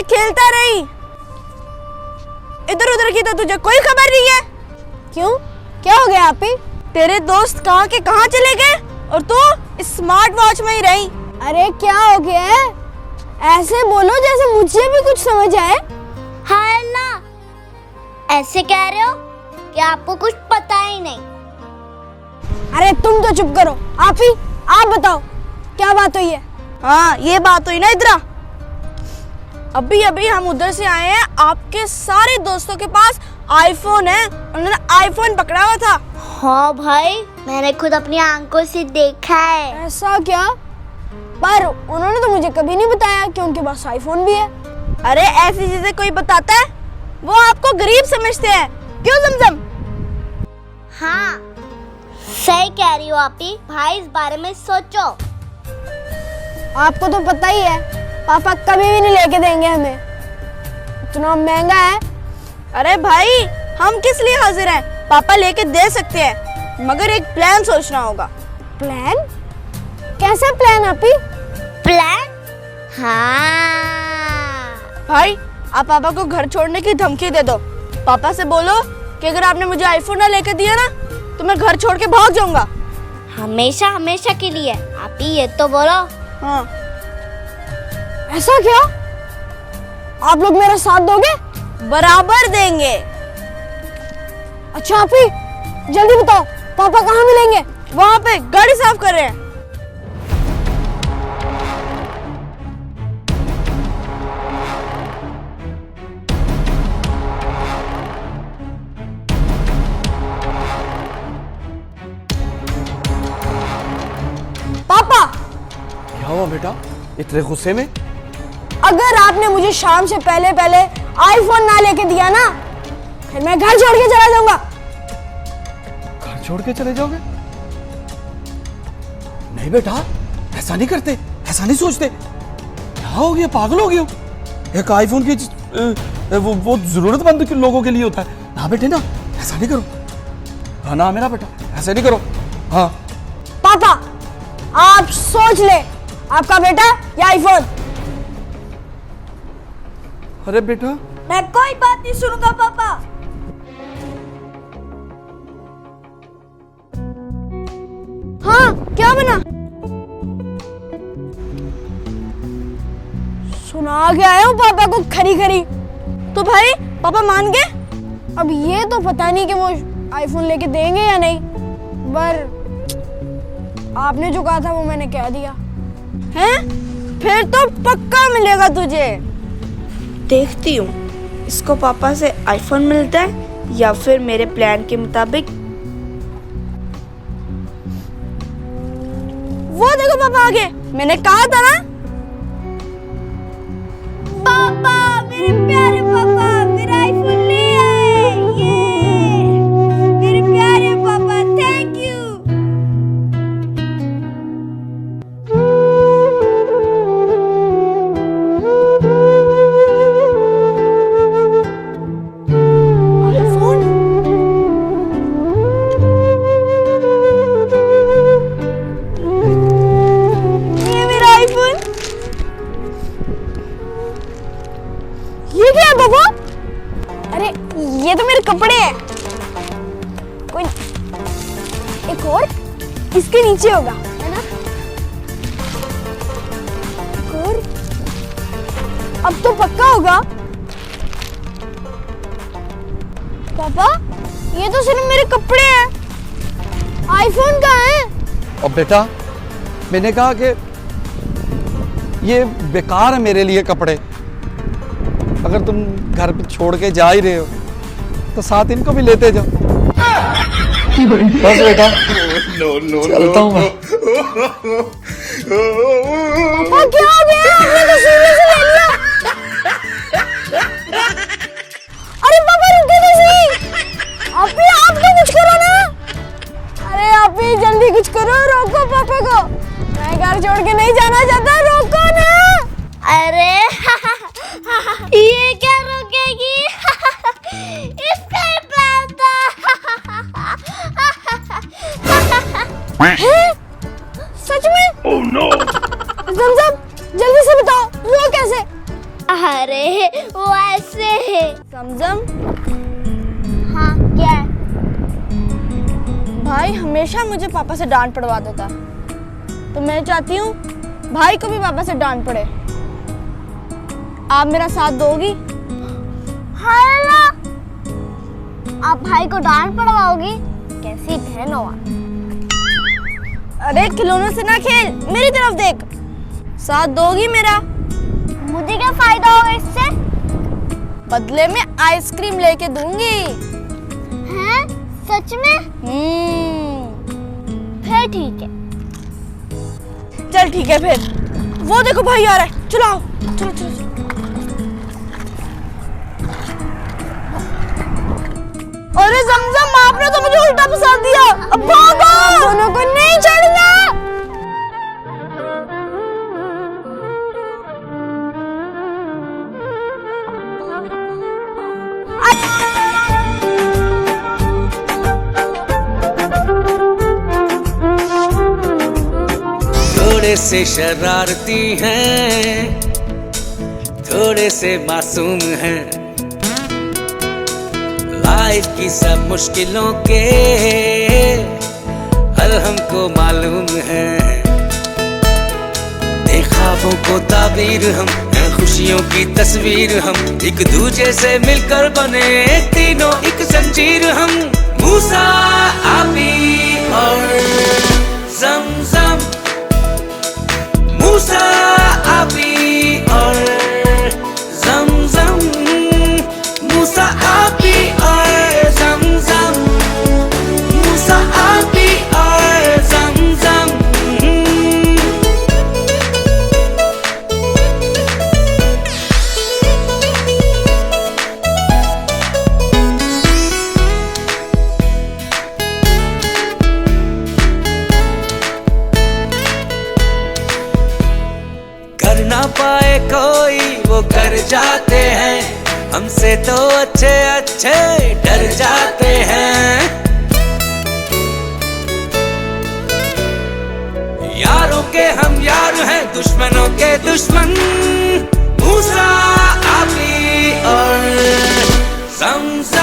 में खेलता रही। इधर उधर की तो तुझे कोई खबर नहीं है। क्यों, क्या हो गया आप ही? तेरे दोस्त कहाँ के कहाँ चले गए और तू स्मार्ट वॉच में ही रही। अरे क्या हो गया है? ऐसे बोलो जैसे मुझे भी कुछ समझ आए। हाँ अल्लाह, ऐसे कह रहे हो कि आपको कुछ पता ही नहीं। अरे तुम तो चुप करो। आप बताओ क्या बात हुई है? हाँ ये बात हुई ना। इधर अभी अभी हम उधर से आए हैं। आपके सारे दोस्तों के पास आईफोन है। उन्होंने आईफोन पकड़ा हुआ था। हाँ भाई, मैंने खुद अपनी आंखों से देखा है। ऐसा क्या? पर उन्होंने तो मुझे कभी नहीं बताया कि उनके पास आईफोन भी है। अरे ऐसी चीजें कोई बताता है? वो आपको गरीब समझते हैं। क्यों जमजम? हाँ सही कह रही हो आप ही। भाई इस बारे में सोचो। आपको तो पता ही है, पापा कभी भी नहीं लेके देंगे हमें। इतना महंगा है। अरे भाई हम किस लिए हाजिर हैं? पापा लेके दे सकते हैं, मगर एक प्लान सोचना होगा। प्लान? कैसा प्लान आप ही? प्लान? हाँ भाई आप पापा को घर छोड़ने की धमकी दे दो। पापा से बोलो कि अगर आपने मुझे आईफोन ना लेकर दिया ना तो मैं घर छोड़ के भाग जाऊंगा। हमेशा हमेशा के लिए। आप ही ये तो बोलो। हाँ। ऐसा क्या? आप लोग मेरा साथ दोगे? बराबर देंगे। अच्छा आप ही जल्दी बताओ, पापा कहाँ मिलेंगे? वहाँ पे गाड़ी साफ कर रहे हैं। पापा, क्या हुआ बेटा, इतने गुस्से में? अगर आपने मुझे शाम से पहले आईफोन ना लेके दिया ना, फिर मैं घर छोड़ के चला जाऊंगा। घर छोड़ के चले जाओगे? नहीं बेटा, ऐसा नहीं करते, ऐसा नहीं सोचते। क्या हो गया, पागल हो गए हो? एक आईफोन की वो जरूरतमंद के लोगों के लिए होता है ना बेटे ना। ऐसा नहीं करो। हाँ ना मेरा बेटा, ऐसा नहीं करो। हाँ पापा आप सोच ले, आपका बेटा या आईफोन? अरे बेटा, मैं कोई बात नहीं सुनूंगा पापा। हाँ क्या बना? सुना के आया हूँ पापा को खरी खरी। तो भाई पापा मान गए? अब ये तो पता नहीं कि वो आईफोन लेके देंगे या नहीं, पर आपने जो कहा था वो मैंने कह दिया। हैं? फिर तो पक्का मिलेगा तुझे। देखती हूँ इसको पापा से आईफोन मिलता है या फिर मेरे प्लान के मुताबिक। वो देखो पापा आगे। मैंने कहा था ना। पापा, मेरे प्यारे पापा, मेरा आईफोन ले आए। ये मेरे प्यारे पापा, थैंक यू। ये क्या है पापा? अरे ये तो मेरे कपड़े हैं। कोई एक और इसके नीचे होगा, है ना? एक और अब तो पक्का होगा। पापा ये तो सिर्फ मेरे कपड़े हैं, आईफोन कहाँ है? और बेटा, मैंने कहा कि ये बेकार है मेरे लिए कपड़े। अगर तुम घर पे छोड़ के जा ही रहे हो तो साथ इनको भी लेते जाओ। बस बेटा, चलता हूँ मैं। पापा क्या हो गया? आपने तो सीने से ले लिया। अरे पापा रुको तो सही। आप तो कुछ करो ना। अरे आप ही जल्दी कुछ करो, रोको पापा को। मैं घर छोड़ के नहीं जाना चाहता, रोको ना। अरे ये क्या रोकेगी? इसका ही प्लान था। हैं? सच में? Oh no! जमजम जल्दी से बताओ वो कैसे? अरे समझम, हाँ क्या है? भाई हमेशा मुझे पापा से डांट पड़वा देता, तो मैं चाहती हूँ भाई को भी पापा से डांट पड़े। आप मेरा साथ दोगी? हाय अल्लाह, आप भाई को डांट पड़वाओगी? कैसी बहन हो आप? अरे खिलौनों से ना खेल, मेरी तरफ देख। साथ दोगी मेरा? मुझे क्या फायदा होगा इससे? बदले में आइसक्रीम लेके दूंगी। हैं? सच में? फिर ठीक है। चल ठीक है फिर। वो देखो भाई आ रहा है, चलाओ चलो चलो चलो। अरे जमजम, आपने तो मुझे उल्टा फंसा दिया। अब भागो, दोनों को नहीं छोड़ूंगा। थोड़े से शरारती हैं, थोड़े से मासूम हैं, लाइफ की सब मुश्किलों के हल हमको मालूम है। ख्वाबों को ताबीर हम हैं, खुशियों की तस्वीर हम, एक दूजे से मिलकर बने तीनों एक जंजीर हम। मूसा, आबी और जमजम, मूसा, आबी और जमजम, मूसा, आबी और जमजम, मूसा, आबी और जमजम। कर ना पाए कोई वो कर जाते हैं, हमसे तो अच्छे अच्छे डर जाते हैं। यारों के हम यार हैं, दुश्मनों के दुश्मन। मूसा, आबी और जमजम।